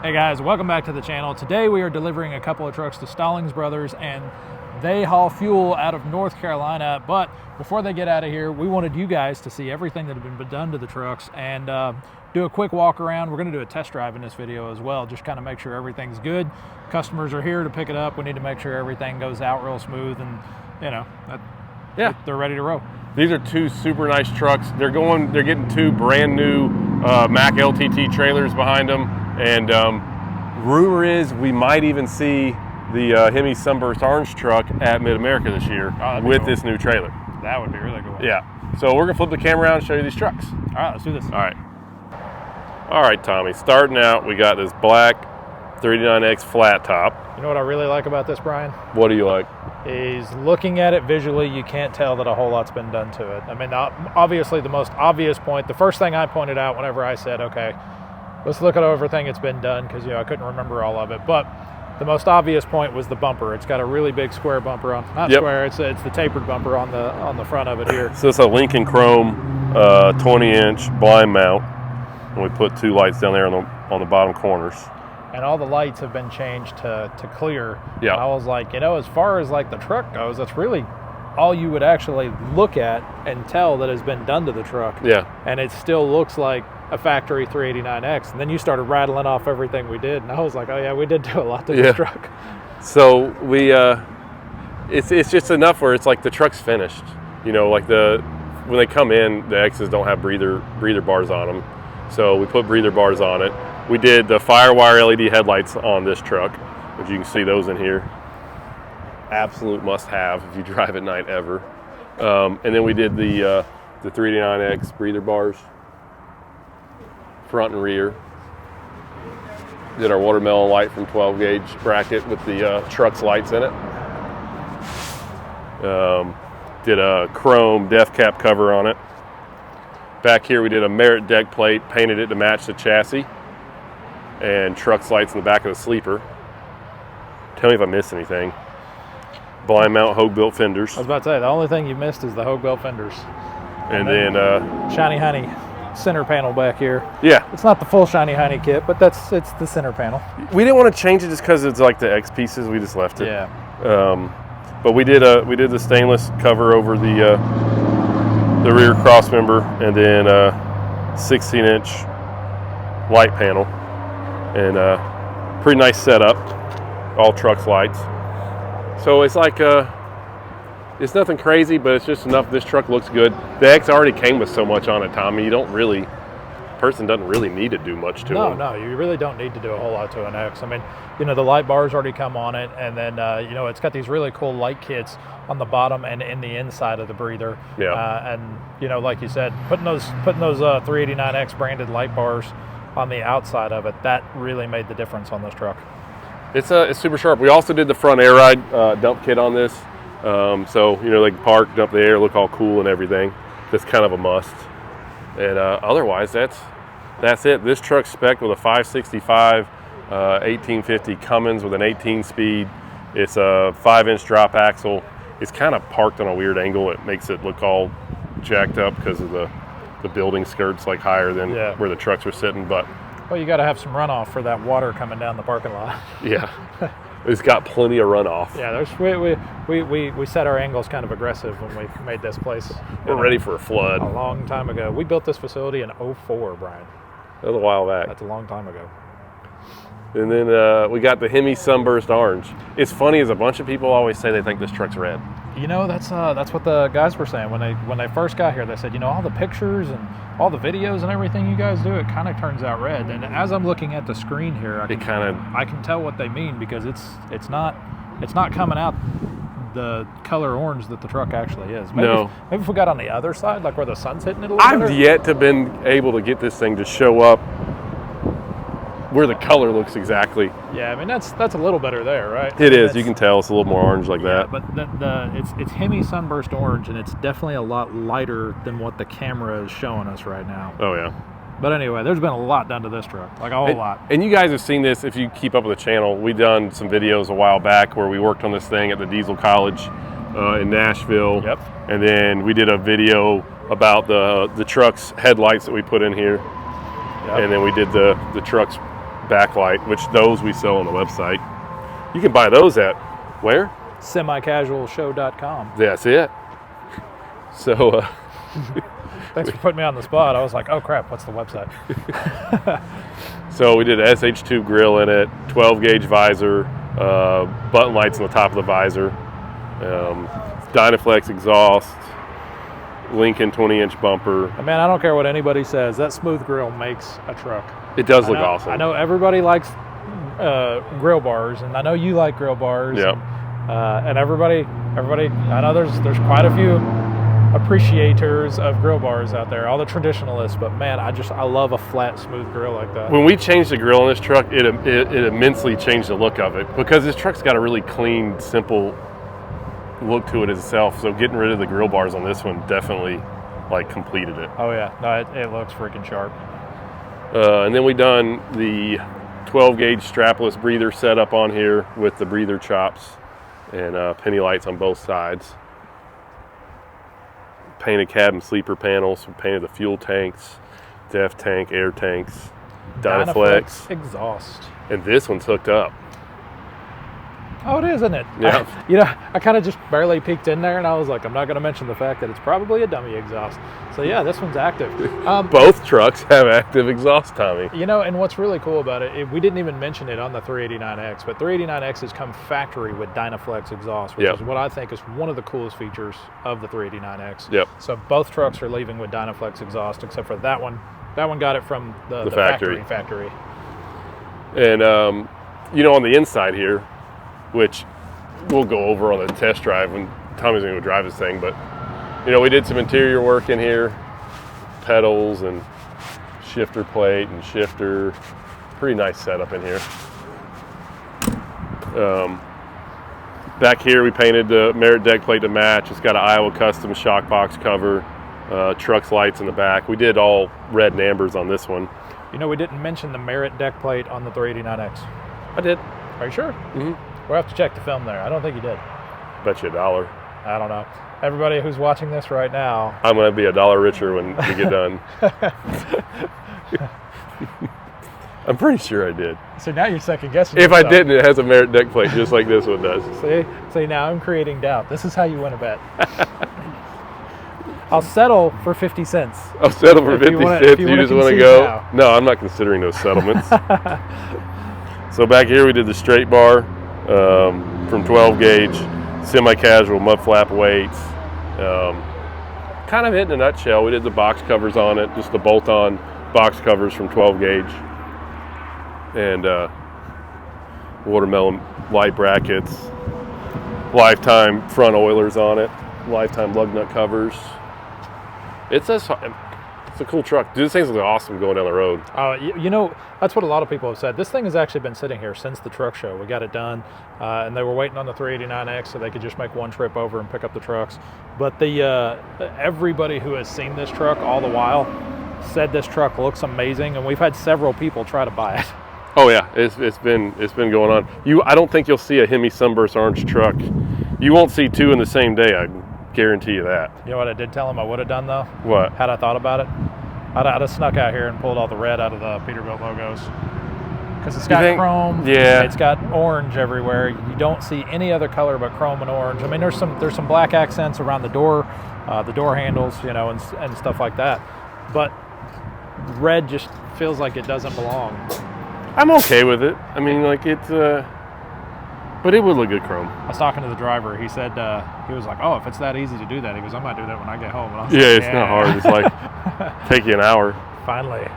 Hey guys, welcome back to the channel. Today we are delivering a couple of trucks to Stallings Brothers, and they haul fuel out of North Carolina. But before they get out of here, we wanted you guys to see everything that had been done to the trucks and do a quick walk around. We're going to do a test drive in this video as well, just kind of make sure everything's good. Customers are here to pick it up. We need to make sure everything goes out real smooth, and you know, they're ready to roll. These are two super nice trucks. They're getting two brand new MAC LTT trailers behind them. And rumor is we might even see the Hemi Sunburst orange truck at Mid-America this year with this new trailer. That would be really cool. Yeah. So we're going to flip the camera around and show you these trucks. All right, let's do this. All right, Tommy. Starting out, we got this black 389X flat top. You know what I really like about this, Brian? What do you like? Is looking at it visually, you can't tell that a whole lot's been done to it. I mean, obviously the most obvious point, the first thing I pointed out whenever I said, okay, let's look at everything that's been done, because I couldn't remember all of it. But the most obvious point was the bumper. It's got a really big square bumper on, square. It's the tapered bumper on the front of it here. So it's a Lincoln Chrome 20-inch blind mount, and we put two lights down there on the bottom corners. And all the lights have been changed to clear. Yeah. And I was like, as far as like the truck goes, that's really all you would actually look at and tell that has been done to the truck. Yeah. And it still looks like a factory 389X. And then you started rattling off everything we did, and I was like, oh yeah, we did do a lot to this truck. So we, it's just enough where it's like the truck's finished. Like when they come in, the X's don't have breather bars on them. So we put breather bars on it. We did the Firewire LED headlights on this truck, which you can see those in here. Absolute must-have if you drive at night ever. And then we did the 389X breather bars, front and rear. Did our watermelon light from 12 gauge bracket with the truck's lights in it. Did a chrome def cap cover on it. Back here we did a Merit deck plate, painted it to match the chassis, and truck's lights in the back of the sleeper. Tell me if I missed anything. Blind mount Hogue built fenders. I was about to say, the only thing you missed is the Hogue built fenders. And then Shiny Honey center panel back here. Yeah. It's not the full Shiny Honey kit, but it's the center panel. We didn't want to change it just because it's like the X pieces. We just left it. Yeah. But we did the stainless cover over the rear cross member, and then 16-inch light panel, and pretty nice setup. All trucks lights. So it's like it's nothing crazy, but it's just enough. This truck looks good. The X already came with so much on it, Tommy. Person doesn't really need to do much to it. No, you really don't need to do a whole lot to an X. I mean, the light bars already come on it, and then it's got these really cool light kits on the bottom and in the inside of the breather. Yeah. And like you said, putting those 389X branded light bars on the outside of it, that really made the difference on this truck. It's super sharp. We also did the front air ride dump kit on this. So they can park, dump the air, look all cool and everything. That's kind of a must. And otherwise, that's it. This truck's spec'd with a 565 1850 Cummins with an 18-speed. It's a 5-inch drop axle. It's kind of parked on a weird angle. It makes it look all jacked up because of the building skirts like higher than where the trucks were sitting. But well, you got to have some runoff for that water coming down the parking lot. Yeah, it's got plenty of runoff. Yeah, we set our angles kind of aggressive when we made this place. We're ready for a flood. A long time ago. We built this facility in 2004, Brian. That was a while back. That's a long time ago. And then we got the Hemi Sunburst orange. It's funny, as a bunch of people always say they think this truck's red. That's what the guys were saying when they first got here. They said, all the pictures and all the videos and everything you guys do, it kind of turns out red. And as I'm looking at the screen here, I can tell what they mean, because it's not coming out the color orange that the truck actually is. Maybe if we got on the other side, like where the sun's hitting it a little better. I've yet to been able to get this thing to show up where the color looks exactly. Yeah, I mean that's a little better there, right? It is. You can tell it's a little more orange like that. But it's Hemi Sunburst orange, and it's definitely a lot lighter than what the camera is showing us right now. Oh yeah. But anyway, there's been a lot done to this truck, like a whole lot. And you guys have seen this if you keep up with the channel. We've done some videos a while back where we worked on this thing at the Diesel College in Nashville. Yep. And then we did a video about the truck's headlights that we put in here. Yep. And then we did the truck's backlight, which those we sell on the website. You can buy those at where? semicasualshow.com. That's it. So Thanks for putting me on the spot. I was like, oh crap, what's the website? so we did an SH2 grill in it, 12 gauge visor, button lights on the top of the visor, Dynaflex exhaust, Lincoln 20-inch bumper. Man, I don't care what anybody says. That smooth grill makes a truck. It does look awesome. I know everybody likes grill bars, and I know you like grill bars. Yep. And everybody. I know there's quite a few appreciators of grill bars out there, all the traditionalists. But man, I love a flat, smooth grill like that. When we changed the grill on this truck, it immensely changed the look of it, because this truck's got a really clean, simple look to it itself. So getting rid of the grill bars on this one definitely like completed it. Oh yeah, no, it looks freaking sharp. And then we done the 12 gauge strapless breather setup on here with the breather chops and penny lights on both sides. Painted cabin sleeper panels. We painted the fuel tanks, def tank, air tanks, Dynaflex exhaust. And this one's hooked up. Oh, it is, isn't it? Yeah. I kind of just barely peeked in there, and I was like, I'm not going to mention the fact that it's probably a dummy exhaust. So yeah, this one's active. Both trucks have active exhaust, Tommy. And what's really cool about it, we didn't even mention it on the 389X, but 389X has come factory with Dynaflex exhaust, which is what I think is one of the coolest features of the 389X. Yep. So both trucks are leaving with Dynaflex exhaust, except for that one. That one got it from the factory. And on the inside here, which we'll go over on the test drive when Tommy's going to go drive this thing, but we did some interior work in here, pedals and shifter plate and shifter. Pretty nice setup in here. Back here we painted the Merit deck plate to match. It's got an Iowa custom shock box cover, truck's lights in the back. We did all red and ambers on this one. We didn't mention the Merit deck plate on the 389X. I did. Are you sure? Mm-hmm. We'll have to check the film there. I don't think you did. Bet you $1. I don't know. Everybody who's watching this right now, I'm going to be $1 richer when we get done. I'm pretty sure I did. So now you're second guessing If yourself. I didn't, it has a Merit deck plate just like this one does. See, now I'm creating doubt. This is how you win a bet. I'll settle for 50 cents. I'll settle for 50 cents. You just want to go? Now. No, I'm not considering those settlements. So back here we did the straight bar from 12 gauge, semi-casual mud flap weights. Kind of it in a nutshell. We did the box covers on it, just the bolt-on box covers from 12 gauge. And watermelon light brackets, lifetime front oilers on it, lifetime lug nut covers. It's a cool truck. Dude, this thing's awesome going down the road. That's what a lot of people have said. This thing has actually been sitting here since the truck show. We got it done, and they were waiting on the 389X so they could just make one trip over and pick up the trucks. But everybody who has seen this truck all the while said this truck looks amazing, and we've had several people try to buy it. Oh yeah, it's been going on. I don't think you'll see a Hemi Sunburst orange truck. You won't see two in the same day. I guarantee you that. You know what I did tell him I would have done though? What? Had I thought about it, I'd have snuck out here and pulled all the red out of the Peterbilt logos. Because it's got chrome, it's got orange everywhere. You don't see any other color but chrome and orange. I mean, there's some black accents around the door handles, and stuff like that. But red just feels like it doesn't belong. I'm okay with it. I mean, like it's, but it would look good chrome. I was talking to the driver. He said he was like, "Oh, if it's that easy to do that," he goes, "I might do that when I get home." And I was like, it's not hard. It's like take you an hour. Finally.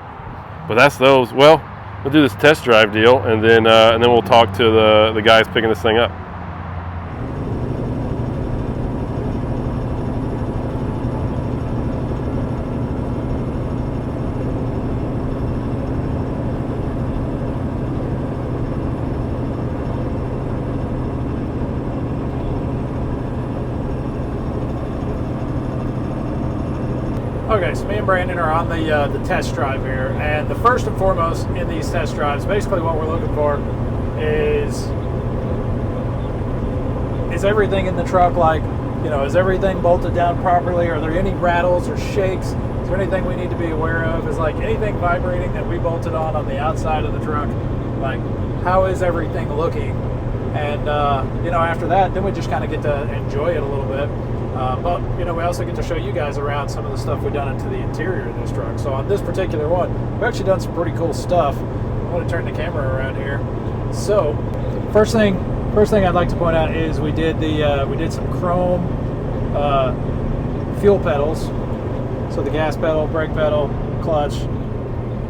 But that's those. Well, we'll do this test drive deal, and then we'll talk to the guys picking this thing up. Okay, so me and Brandon are on the test drive here, and the first and foremost in these test drives, basically what we're looking for is everything in the truck is everything bolted down properly? Are there any rattles or shakes? Is there anything we need to be aware of? Is anything vibrating that we bolted on the outside of the truck? like, how is everything looking? And you know, after that, then we just kind of get to enjoy it a little bit. But you know, we also get to show you guys around some of the stuff we've done into the interior of this truck. So on this particular one, we've actually done some pretty cool stuff. I want to turn the camera around here. So first thing I'd like to point out is we did some chrome fuel pedals. So the gas pedal, brake pedal, clutch,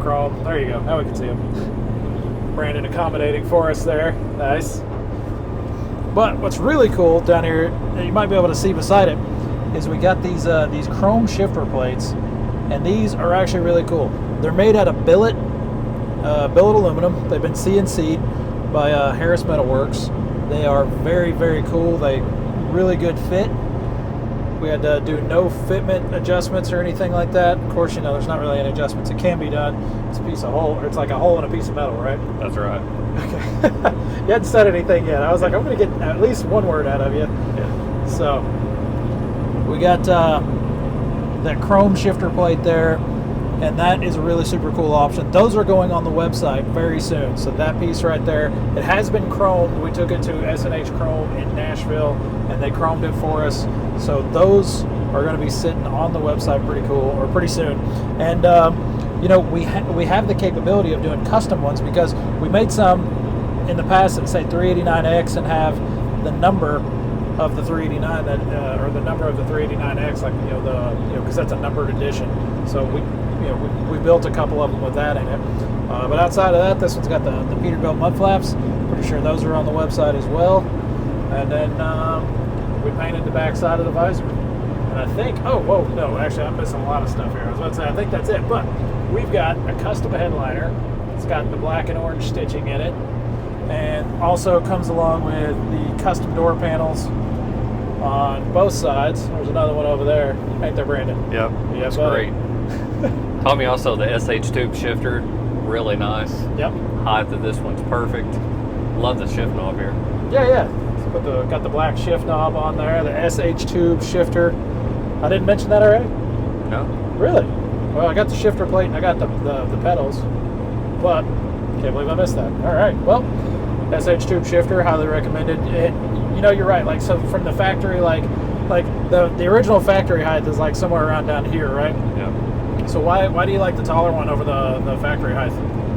chrome. There you go. Now we can see them. Brandon accommodating for us there. Nice. But what's really cool down here, that you might be able to see beside it, is we got these chrome shifter plates, and these are actually really cool. They're made out of billet aluminum. They've been CNC'd by Harris Metal Works. They are very, very cool. They really good fit. We had to do no fitment adjustments or anything like that. Of course, you know, there's not really any adjustments. It can be done. It's a piece of hole, or it's like a hole in a piece of metal, right? That's right. Okay. You hadn't said anything yet. I was like, I'm going to get at least one word out of you. Yeah. So we got that chrome shifter plate there, and that is a really super cool option. Those are going on the website very soon. So that piece right there, it has been chromed. We took it to S&H Chrome in Nashville, and they chromed it for us. So those are going to be sitting on the website pretty cool, or pretty soon. And you know, we have the capability of doing custom ones, because we made some in the past that say 389X and have the number of the 389 that, or the number of the 389X, like because that's a numbered edition. So we built a couple of them with that in it. But outside of that, this one's got the Peterbilt mud flaps. Pretty sure those are on the website as well. And then we painted the back side of the visor. And I think, no, actually I'm missing a lot of stuff here. I was about to say, I think that's it. But we've got a custom headliner. It's got the black and orange stitching in it. And also comes along with the custom door panels on both sides. There's another one over there. Ain't there, Brandon? Yep, that's great. Tommy, also the SH tube shifter, really nice. Yep. Height of this one's perfect. Love the shift knob here. Yeah. So got the black shift knob on there, the SH tube shifter. I didn't mention that already? No. Really? Well, I got the shifter plate and I got the pedals, but can't believe I missed that. All right, well, SH tube shifter, highly recommended. You know, you're right. Like, so from the factory, like the original factory height is like somewhere around down here, right? Yeah. So why do you like the taller one over the factory height?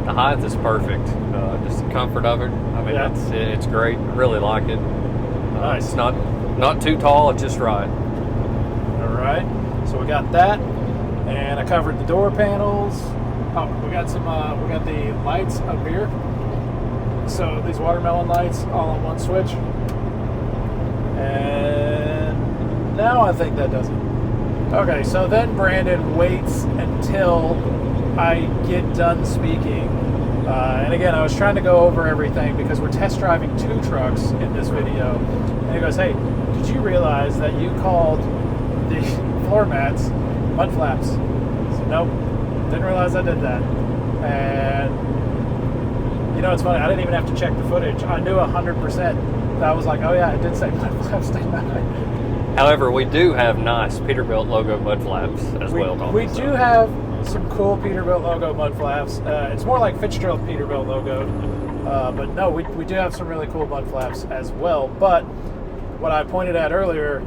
The height is perfect. Just the comfort of it. I mean, Yeah. it's great. I really like it. Nice. It's not too tall. It's just right. All right. So we got that, and I covered the door panels. Oh, we got the lights up here. So these watermelon lights all on one switch. And now I think that does it. Okay, so then Brandon waits until I get done speaking. And again, I was trying to go over everything because we're test driving 2 trucks in this video. And he goes, hey, did you realize that you called the floor mats mud flaps? I said, nope, didn't realize I did that. And you know, it's funny, I didn't even have to check the footage. I knew 100%. I was like, oh yeah, it did say mud flaps, didn't I? However, we do have nice Peterbilt logo mud flaps as well. We do have some cool Peterbilt logo mud flaps. It's more like Fitzgerald Peterbilt logo. But no, we do have some really cool mud flaps as well. But what I pointed out earlier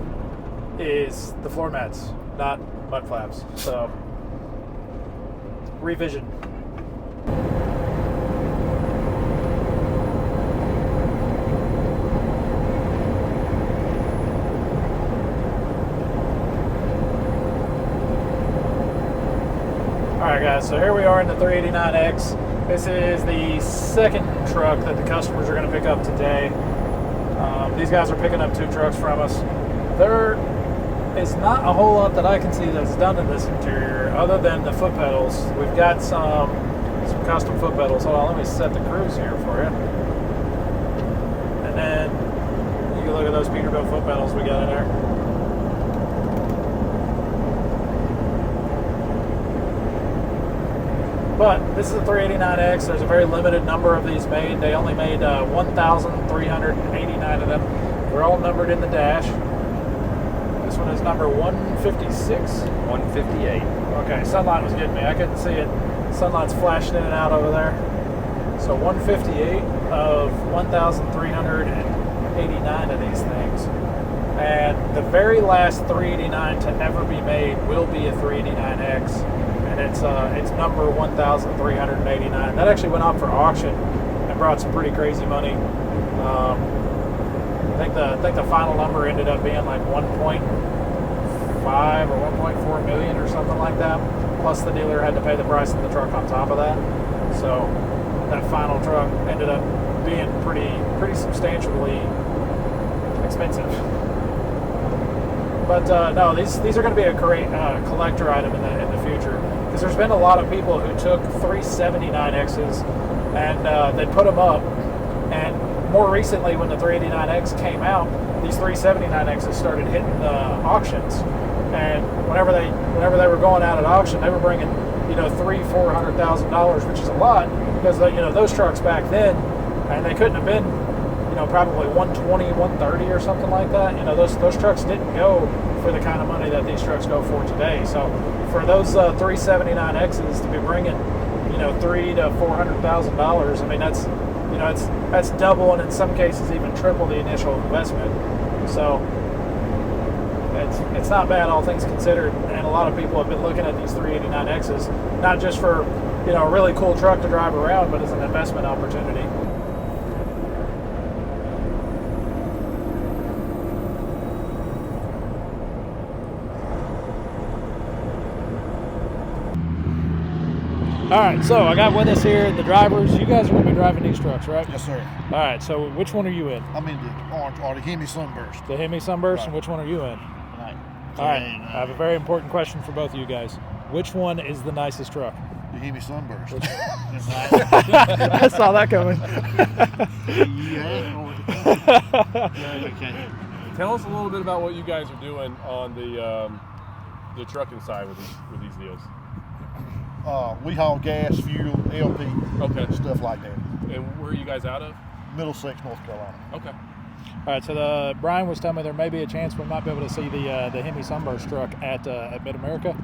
is the floor mats, not mud flaps. So, revision. Alright guys, so here we are in the 389X. This is the second truck that the customers are going to pick up today. These guys are picking up 2 trucks from us. There is not a whole lot that I can see that's done in this interior other than the foot pedals. We've got some custom foot pedals. Hold on, let me set the cruise here for you. And then you can look at those Peterbilt foot pedals we got in there. But this is a 389X. There's a very limited number of these made. They only made 1,389 of them. They're all numbered in the dash. This one is number 156. 158. Okay, sunlight was getting me. I couldn't see it. Sunlight's flashing in and out over there. So 158 of 1,389 of these things. And the very last 389 to ever be made will be a 389X, and it's number 1,389. That actually went out for auction and brought some pretty crazy money. I think the final number ended up being like 1.5 or 1.4 million or something like that. Plus the dealer had to pay the price of the truck on top of that. So that final truck ended up being pretty substantially expensive. But no, these are going to be a great collector item in the future, because there's been a lot of people who took 379Xs and they put them up, and more recently when the 389X came out, these 379Xs started hitting auctions, and whenever they were going out at auction, they were bringing $300,000-$400,000, which is a lot, because those trucks back then, and they couldn't have been probably 120, 130 or something like that. Those trucks didn't go for the kind of money that these trucks go for today. So for those 379Xs to be bringing, $300,000 to $400,000, I mean, that's double, and in some cases even triple the initial investment. So it's not bad, all things considered. And a lot of people have been looking at these 389Xs not just for a really cool truck to drive around, but as an investment opportunity. All right, so I got with us here the drivers. You guys are going to be driving these trucks, right? Yes, sir. All right, so which one are you in? I'm in the orange or the Hemi Sunburst. The Hemi Sunburst, Right. and which one are you in? Right. All right, I have a very important question for both of you guys. Which one is the nicest truck? The Hemi Sunburst. I saw that coming. Tell us a little bit about what you guys are doing on the trucking side with these deals. We haul gas, fuel, LP, Okay. stuff like that. And where are you guys out of? Middlesex, North Carolina. Okay. All right, so Brian was telling me there may be a chance we might be able to see the Hemi Sunburst truck at Mid-America.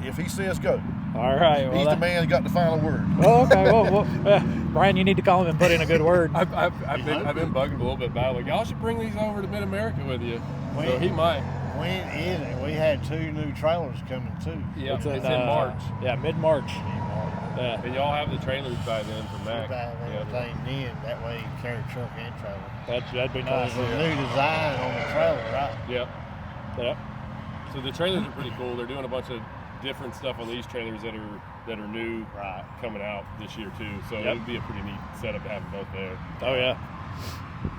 If he says go, All right. he's the man who got the final word. Oh, okay. Well, Brian, you need to call him and put in a good word. I've been bugging a little bit about it. Like, y'all should bring these over to Mid-America with you. So he might. When is it? We had 2 new trailers coming too. Yeah, it's in in March. Yeah, mid-March. Yeah. And y'all have the trailers by then from MAC. Everything in, that way you can carry truck and trailer. That'd be nice. There's a new design on the trailer, right? Yep. Yeah. So the trailers are pretty cool. They're doing a bunch of different stuff on these trailers that are new, Right. coming out this year too. So Yep. it'd be a pretty neat setup to have them both there. Oh, yeah.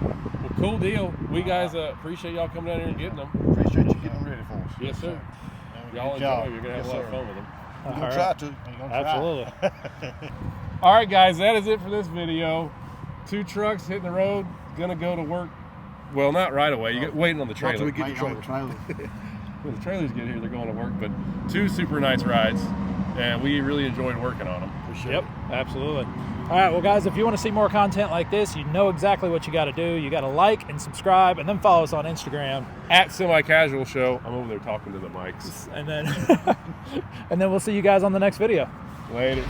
Well, cool deal. We guys appreciate y'all coming down here and getting them. Appreciate you getting them ready for us. Yes, sir. Y'all Good enjoy job. them. You're gonna have Yes, a lot of sir. fun with them. We're All going to right. try to. We're gonna try. Absolutely. All right, guys, that is it for this video. 2 trucks hitting the road, gonna go to work. Well, not right away. You're waiting on the Not till trailer. we get Wait the on the trailer. trailer. When the trailers get here, they're going to work. But 2 super nice rides, and we really enjoyed working on them. Yep, absolutely. All right, well, guys, if you want to see more content like this, you know exactly what you got to do. You got to like and subscribe, and then follow us on Instagram. At Semi Casual Show. I'm over there talking to the mics. And then, and then we'll see you guys on the next video. Later.